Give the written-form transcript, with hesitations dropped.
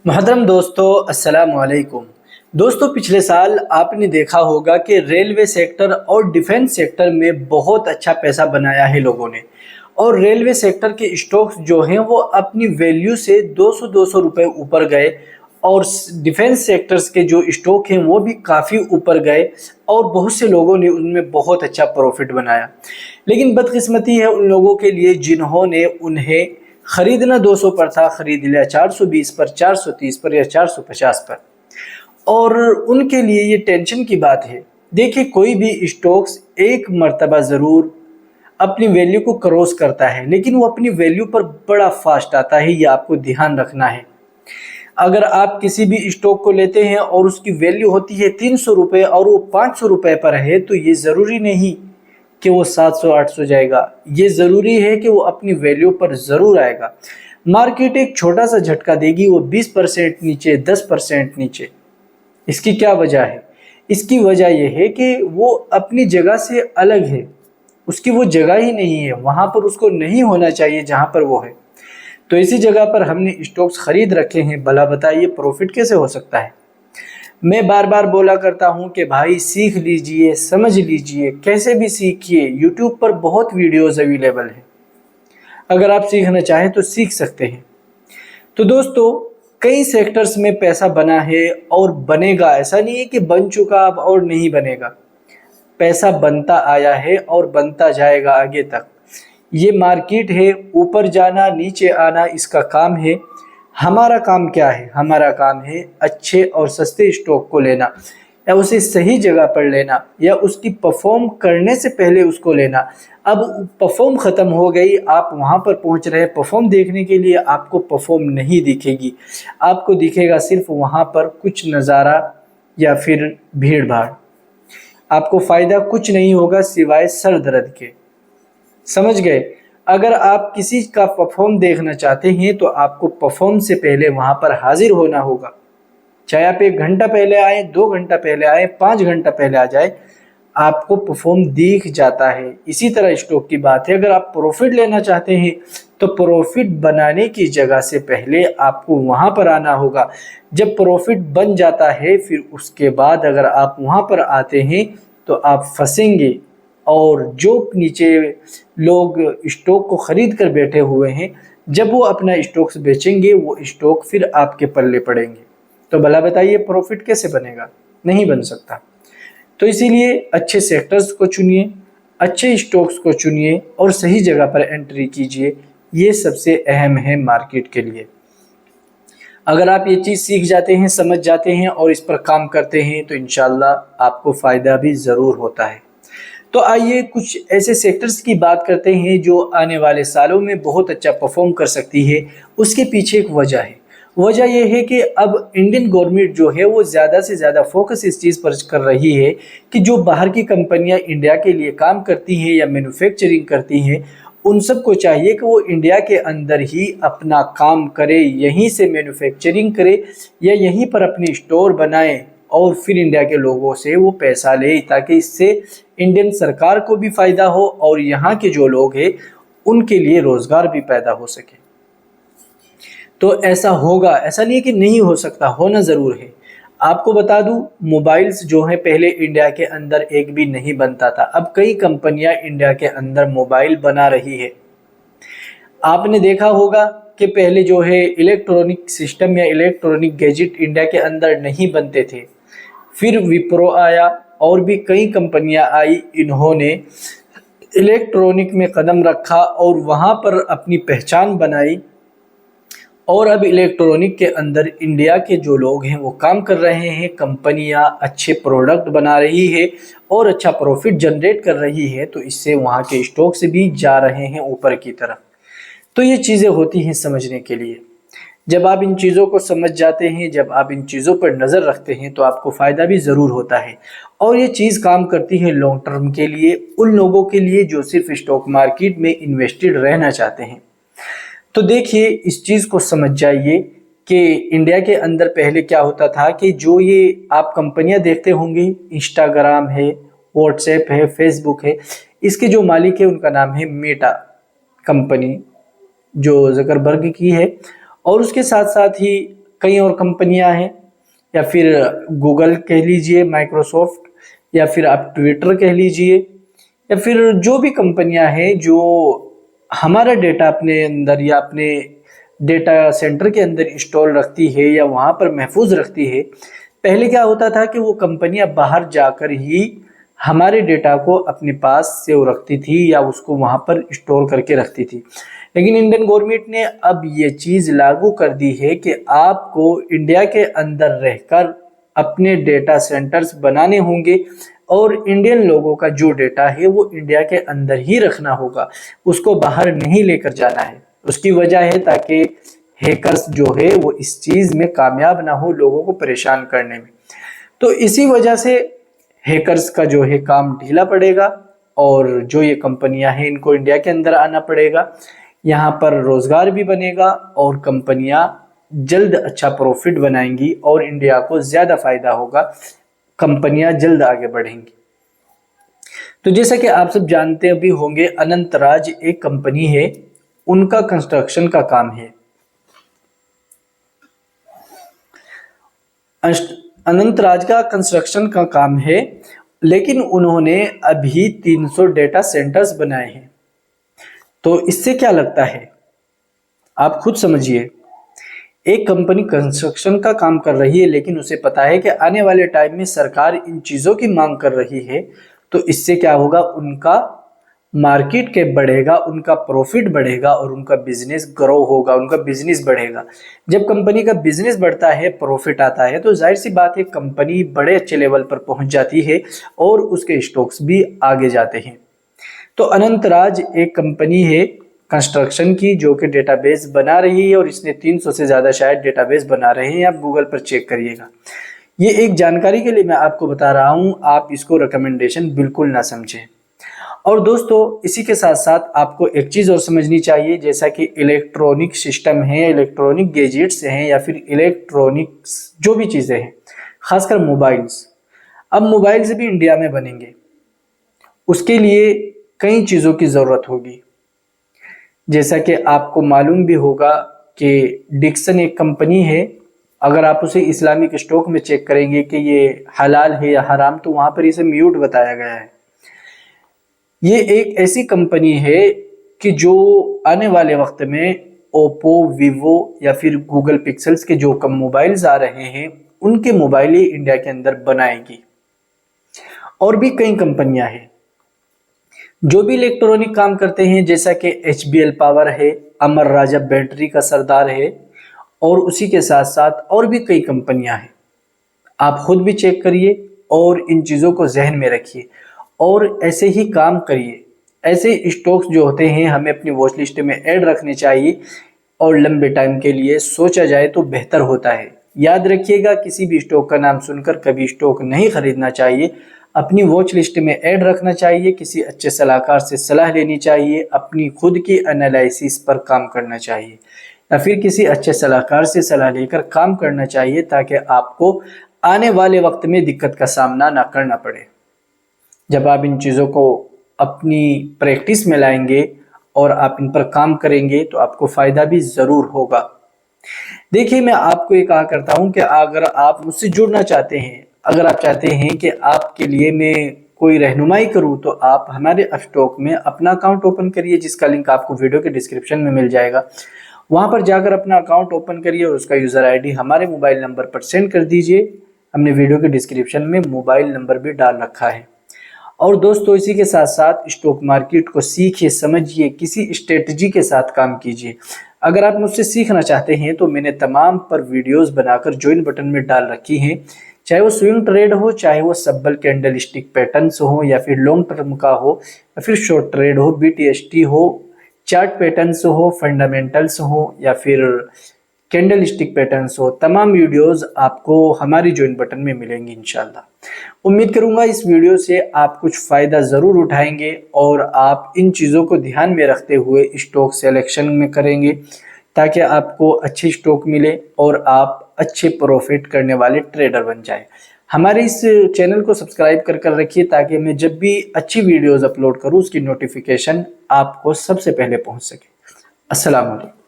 मोहतरम दोस्तों, अस्सलाम वालेकुम। दोस्तों, पिछले साल आपने देखा होगा कि रेलवे सेक्टर और डिफेंस सेक्टर में बहुत अच्छा पैसा बनाया है लोगों ने। और रेलवे सेक्टर के स्टॉक्स जो हैं वो अपनी वैल्यू से 200 रुपए ऊपर गए। और डिफेंस सेक्टर्स के जो स्टॉक हैं वो भी काफ़ी ऊपर गए और बहुत से लोगों ने उनमें बहुत अच्छा प्रॉफिट बनाया। लेकिन बदकिस्मती है उन लोगों के लिए जिन्होंने उन्हें खरीदना 200 पर था, खरीद लिया 420 पर, 430 पर या 450 पर। और उनके लिए ये टेंशन की बात है। देखिए, कोई भी स्टॉक्स एक मर्तबा ज़रूर अपनी वैल्यू को क्रॉस करता है, लेकिन वो अपनी वैल्यू पर बड़ा फास्ट आता है, ये आपको ध्यान रखना है। अगर आप किसी भी स्टॉक को लेते हैं और उसकी वैल्यू होती है 300 रुपये और वो 500 रुपये पर है, तो ये ज़रूरी नहीं कि वो 700-800 जाएगा। ये ज़रूरी है कि वो अपनी वैल्यू पर ज़रूर आएगा। मार्केट एक छोटा सा झटका देगी, वो 20% नीचे, 10% नीचे। इसकी क्या वजह है? इसकी वजह यह है कि वो अपनी जगह से अलग है, उसकी वो जगह ही नहीं है, वहाँ पर उसको नहीं होना चाहिए जहाँ पर वो है। तो इसी जगह पर हमने स्टॉक्स खरीद रखे हैं। भला बताइए प्रॉफिट कैसे हो सकता है? मैं बार बार बोला करता हूँ कि भाई सीख लीजिए, समझ लीजिए, कैसे भी सीखिए। यूट्यूब पर बहुत वीडियोस अवेलेबल हैं, अगर आप सीखना चाहें तो सीख सकते हैं। तो दोस्तों, कई सेक्टर्स में पैसा बना है और बनेगा, ऐसा नहीं है कि बन चुका अब और नहीं बनेगा। पैसा बनता आया है और बनता जाएगा आगे तक। ये मार्केट है, ऊपर जाना नीचे आना इसका काम है। हमारा काम क्या है? हमारा काम है अच्छे और सस्ते स्टॉक को लेना, या उसे सही जगह पर लेना, या उसकी परफॉर्म करने से पहले उसको लेना। अब परफॉर्म ख़त्म हो गई, आप वहाँ पर पहुँच रहे हैं परफॉर्म देखने के लिए, आपको परफॉर्म नहीं दिखेगी। आपको दिखेगा सिर्फ वहाँ पर कुछ नज़ारा या फिर भीड़ भाड़। आपको फ़ायदा कुछ नहीं होगा सिवाय सर दर्द के। समझ गए? अगर आप किसी का परफॉर्म देखना चाहते हैं तो आपको परफॉर्म से पहले वहाँ पर हाजिर होना होगा। चाहे आप 1 घंटा पहले आए, 2 घंटा पहले आए, 5 घंटा पहले आ जाए, आपको परफॉर्म दिख जाता है। इसी तरह स्टॉक की बात है। अगर आप प्रॉफिट लेना चाहते हैं तो प्रॉफिट बनाने की जगह से पहले आपको वहाँ पर आना होगा। जब प्रॉफिट बन जाता है फिर उसके बाद अगर आप वहाँ पर आते हैं तो आप फंसेंगे। और जो नीचे लोग स्टॉक को खरीद कर बैठे हुए हैं, जब वो अपना स्टॉक्स बेचेंगे वो स्टॉक फिर आपके पल्ले पड़ेंगे। तो भला बताइए प्रॉफिट कैसे बनेगा? नहीं बन सकता। तो इसीलिए अच्छे सेक्टर्स को चुनिए, अच्छे स्टॉक्स को चुनिए और सही जगह पर एंट्री कीजिए। ये सबसे अहम है मार्केट के लिए। अगर आप ये चीज़ सीख जाते हैं, समझ जाते हैं और इस पर काम करते हैं तो इंशाल्लाह आपको फ़ायदा भी ज़रूर होता है। तो आइए कुछ ऐसे सेक्टर्स की बात करते हैं जो आने वाले सालों में बहुत अच्छा परफॉर्म कर सकती है। उसके पीछे एक वजह है। वजह यह है कि अब इंडियन गवर्नमेंट जो है वो ज़्यादा से ज़्यादा फोकस इस चीज़ पर कर रही है कि जो बाहर की कंपनियां इंडिया के लिए काम करती हैं या मैन्युफैक्चरिंग करती हैं, उन सबको चाहिए कि वो इंडिया के अंदर ही अपना काम करे, यहीं से मैन्युफैक्चरिंग करे या यहीं पर अपनी स्टोर बनाए और फिर इंडिया के लोगों से वो पैसा ले, ताकि इससे इंडियन सरकार को भी फ़ायदा हो और यहाँ के जो लोग हैं उनके लिए रोज़गार भी पैदा हो सके। तो ऐसा होगा, ऐसा नहीं है कि नहीं हो सकता, होना ज़रूर है। आपको बता दूं, मोबाइल्स जो हैं पहले इंडिया के अंदर एक भी नहीं बनता था, अब कई कंपनियां इंडिया के अंदर मोबाइल बना रही है। आपने देखा होगा कि पहले जो है इलेक्ट्रॉनिक सिस्टम या इलेक्ट्रॉनिक गैजेट इंडिया के अंदर नहीं बनते थे। फिर विप्रो आया और भी कई कंपनियां आई, इन्होंने इलेक्ट्रॉनिक में कदम रखा और वहाँ पर अपनी पहचान बनाई। और अब इलेक्ट्रॉनिक के अंदर इंडिया के जो लोग हैं वो काम कर रहे हैं, कंपनियां अच्छे प्रोडक्ट बना रही है और अच्छा प्रॉफिट जनरेट कर रही है, तो इससे वहाँ के स्टॉक से भी जा रहे हैं ऊपर की तरफ। तो ये चीज़ें होती हैं समझने के लिए। जब आप इन चीज़ों को समझ जाते हैं, जब आप इन चीज़ों पर नज़र रखते हैं तो आपको फ़ायदा भी ज़रूर होता है। और ये चीज़ काम करती है लॉन्ग टर्म के लिए, उन लोगों के लिए जो सिर्फ स्टॉक मार्केट में इन्वेस्टेड रहना चाहते हैं। तो देखिए, इस चीज़ को समझ जाइए कि इंडिया के अंदर पहले क्या होता था कि जो ये आप कंपनियां देखते होंगे, इंस्टाग्राम है, व्हाट्सएप है, फेसबुक है, इसके जो मालिक है उनका नाम है मेटा कंपनी, जो ज़करबर्ग की है। और उसके साथ साथ ही कई और कंपनियां हैं, या फिर गूगल कह लीजिए, माइक्रोसॉफ्ट, या फिर आप ट्विटर कह लीजिए, या फिर जो भी कंपनियां हैं जो हमारा डेटा अपने अंदर या अपने डेटा सेंटर के अंदर इंस्टॉल रखती है या वहाँ पर महफूज रखती है। पहले क्या होता था कि वो कंपनियां बाहर जाकर ही हमारे डेटा को अपने पास सेव रखती थी या उसको वहाँ पर स्टोर करके रखती थी। लेकिन इंडियन गवर्नमेंट ने अब ये चीज़ लागू कर दी है कि आपको इंडिया के अंदर रहकर अपने डेटा सेंटर्स बनाने होंगे और इंडियन लोगों का जो डेटा है वो इंडिया के अंदर ही रखना होगा, उसको बाहर नहीं लेकर जाना है। उसकी वजह है ताकि हैकर्स जो है वो इस चीज़ में कामयाब ना हो लोगों को परेशान करने में। तो इसी वजह से हैकर्स का जो है काम ढीला पड़ेगा और जो ये कंपनियां हैं इनको इंडिया के अंदर आना पड़ेगा, यहाँ पर रोजगार भी बनेगा और कंपनियां जल्द अच्छा प्रॉफिट बनाएंगी और इंडिया को ज़्यादा फायदा होगा, कंपनियां जल्द आगे बढ़ेंगी। तो जैसा कि आप सब जानते भी होंगे, अनंतराज एक कंपनी है, उनका कंस्ट्रक्शन का काम है। अनंतराज का कंस्ट्रक्शन का काम है, लेकिन उन्होंने अभी 300 डेटा सेंटर्स बनाए हैं। तो इससे क्या लगता है, आप खुद समझिए। एक कंपनी कंस्ट्रक्शन का काम कर रही है, लेकिन उसे पता है कि आने वाले टाइम में सरकार इन चीज़ों की मांग कर रही है, तो इससे क्या होगा, उनका मार्केट कैप बढ़ेगा, उनका प्रॉफिट बढ़ेगा और उनका बिजनेस ग्रो होगा, उनका बिजनेस बढ़ेगा। जब कंपनी का बिजनेस बढ़ता है, प्रॉफिट आता है, तो जाहिर सी बात है कंपनी बड़े अच्छे लेवल पर पहुंच जाती है और उसके स्टॉक्स भी आगे जाते हैं। तो अनंतराज एक कंपनी है कंस्ट्रक्शन की जो कि डेटाबेस बना रही है और इसने 300 से ज़्यादा शायद डेटाबेस बना रहे हैं, आप गूगल पर चेक करिएगा। ये एक जानकारी के लिए मैं आपको बता रहा हूँ, आप इसको रिकमेंडेशन बिल्कुल ना समझें। और दोस्तों इसी के साथ साथ आपको एक चीज़ और समझनी चाहिए, जैसा कि इलेक्ट्रॉनिक सिस्टम है, इलेक्ट्रॉनिक गैजेट्स हैं या फिर इलेक्ट्रॉनिक्स जो भी चीज़ें हैं, खासकर मोबाइल्स, अब मोबाइल्स भी इंडिया में बनेंगे, उसके लिए कई चीज़ों की ज़रूरत होगी। जैसा कि आपको मालूम भी होगा कि डिक्सन एक कंपनी है, अगर आप उसे इस्लामिक स्टॉक में चेक करेंगे कि ये हलाल है या हराम, तो वहाँ पर इसे म्यूट बताया गया है। ये एक ऐसी कंपनी है कि जो आने वाले वक्त में ओप्पो, वीवो या फिर गूगल पिक्सल्स के जो कम मोबाइल्स आ रहे हैं उनके मोबाइल ही इंडिया के अंदर बनाएगी। और भी कई कंपनियां हैं जो भी इलेक्ट्रॉनिक काम करते हैं, जैसा कि HBL पावर है, अमर राजा बैटरी का सरदार है, और उसी के साथ साथ और भी कई कंपनियां हैं। आप खुद भी चेक करिए और इन चीज़ों को जहन में रखिए और ऐसे ही काम करिए। ऐसे स्टॉक्स जो होते हैं हमें अपनी वॉच लिस्ट में ऐड रखने चाहिए और लंबे टाइम के लिए सोचा जाए तो बेहतर होता है। याद रखिएगा, किसी भी स्टॉक का नाम सुनकर कभी स्टॉक नहीं खरीदना चाहिए, अपनी वॉच लिस्ट में ऐड रखना चाहिए, किसी अच्छे सलाहकार से सलाह लेनी चाहिए, अपनी खुद की एनालिसिस पर काम करना चाहिए या फिर किसी अच्छे सलाहकार से सलाह लेकर काम करना चाहिए, ताकि आपको आने वाले वक्त में दिक्कत का सामना ना करना पड़े। जब आप इन चीज़ों को अपनी प्रैक्टिस में लाएंगे और आप इन पर काम करेंगे तो आपको फ़ायदा भी ज़रूर होगा। देखिए, मैं आपको ये कहा करता हूँ कि अगर आप मुझसे जुड़ना चाहते हैं, अगर आप चाहते हैं कि आपके लिए मैं कोई रहनुमाई करूँ, तो आप हमारे स्टॉक में अपना अकाउंट ओपन करिए, जिसका लिंक आपको वीडियो के डिस्क्रिप्शन में मिल जाएगा। वहाँ पर जाकर अपना अकाउंट ओपन करिए और उसका यूज़र ID हमारे मोबाइल नंबर पर सेंड कर दीजिए। हमने वीडियो के डिस्क्रिप्शन में मोबाइल नंबर भी डाल रखा है। और दोस्तों इसी के साथ साथ स्टॉक मार्केट को सीखिए, समझिए, किसी स्ट्रेटजी के साथ काम कीजिए। अगर आप मुझसे सीखना चाहते हैं तो मैंने तमाम पर वीडियोस बनाकर ज्वाइन बटन में डाल रखी हैं, चाहे वो स्विंग ट्रेड हो, चाहे वो सब्बल कैंडल स्टिक पैटर्न्स हो, या फिर लॉन्ग टर्म का हो, या फिर शॉर्ट ट्रेड हो, BTST हो, चार्ट पैटर्न्स हो, फंडामेंटल्स हो, या फिर कैंडल स्टिक पैटर्न्स हो, तमाम वीडियोस आपको हमारी ज्वाइन बटन में मिलेंगी इंशाल्लाह। उम्मीद करूंगा इस वीडियो से आप कुछ फ़ायदा ज़रूर उठाएंगे और आप इन चीज़ों को ध्यान में रखते हुए स्टॉक सिलेक्शन में करेंगे, ताकि आपको अच्छे स्टॉक मिले और आप अच्छे प्रॉफिट करने वाले ट्रेडर बन जाए। हमारे इस चैनल को सब्सक्राइब कर रखिए, ताकि मैं जब भी अच्छी वीडियोज़ अपलोड करूँ उसकी नोटिफिकेशन आपको सबसे पहले पहुँच सके। अस्सलाम वालेकुम।